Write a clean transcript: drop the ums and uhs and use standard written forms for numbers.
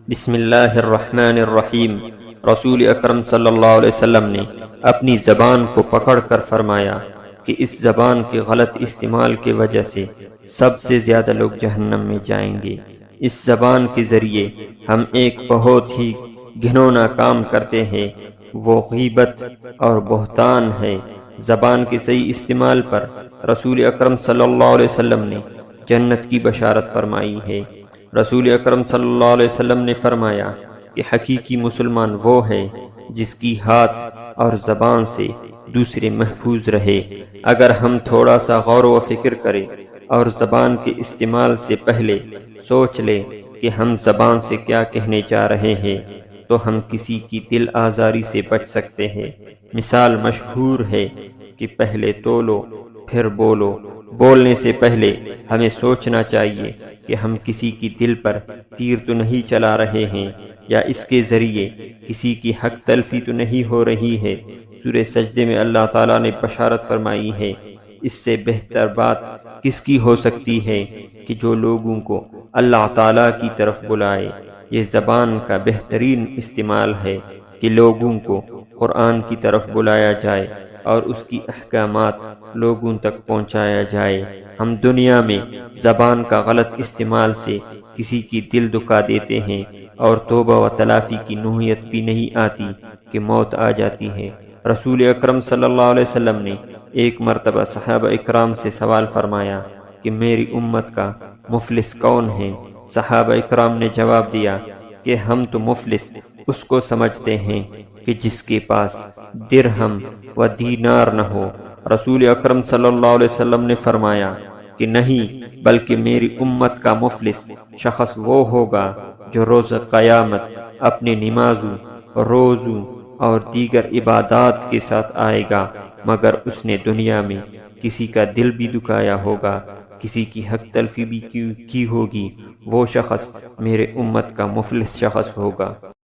بسم اللہ الرحمن الرحیم۔ رسول اکرم صلی اللہ علیہ وسلم نے اپنی زبان کو پکڑ کر فرمایا کہ اس زبان کے غلط استعمال کی وجہ سے سب سے زیادہ لوگ جہنم میں جائیں گے۔ اس زبان کے ذریعے ہم ایک بہت ہی گھنونا کام کرتے ہیں، وہ غیبت اور بہتان ہے۔ زبان کے صحیح استعمال پر رسول اکرم صلی اللہ علیہ وسلم نے جنت کی بشارت فرمائی ہے۔ رسول اکرم صلی اللہ علیہ وسلم نے فرمایا کہ حقیقی مسلمان وہ ہے جس کی ہاتھ اور زبان سے دوسرے محفوظ رہے۔ اگر ہم تھوڑا سا غور و فکر کریں اور زبان کے استعمال سے پہلے سوچ لیں کہ ہم زبان سے کیا کہنے جا رہے ہیں، تو ہم کسی کی دل آزاری سے بچ سکتے ہیں۔ مثال مشہور ہے کہ پہلے تولو پھر بولو۔ بولنے سے پہلے ہمیں سوچنا چاہیے کہ ہم کسی کی دل پر تیر تو نہیں چلا رہے ہیں، یا اس کے ذریعے کسی کی حق تلفی تو نہیں ہو رہی ہے۔ سورہ سجدے میں اللہ تعالیٰ نے بشارت فرمائی ہے، اس سے بہتر بات کس کی ہو سکتی ہے کہ جو لوگوں کو اللہ تعالیٰ کی طرف بلائے۔ یہ زبان کا بہترین استعمال ہے کہ لوگوں کو قرآن کی طرف بلایا جائے اور اس کی احکامات لوگوں تک پہنچایا جائے۔ ہم دنیا میں زبان کا غلط استعمال سے کسی کی دل دکھا دیتے ہیں اور توبہ و تلافی کی نوعیت بھی نہیں آتی کہ موت آ جاتی ہے۔ رسول اکرم صلی اللہ علیہ وسلم نے ایک مرتبہ صحابہ اکرام سے سوال فرمایا کہ میری امت کا مفلس کون ہے؟ صحابہ اکرام نے جواب دیا کہ ہم تو مفلس اس کو سمجھتے ہیں کہ جس کے پاس درہم و دینار نہ ہو۔ رسول اکرم صلی اللہ علیہ وسلم نے فرمایا کہ نہیں، بلکہ میری امت کا مفلس شخص وہ ہوگا جو روز قیامت اپنے نمازوں، روزوں اور دیگر عبادات کے ساتھ آئے گا، مگر اس نے دنیا میں کسی کا دل بھی دکھایا ہوگا، کسی کی حق تلفی بھی کی ہوگی۔ وہ شخص میرے امت کا مفلس شخص ہوگا۔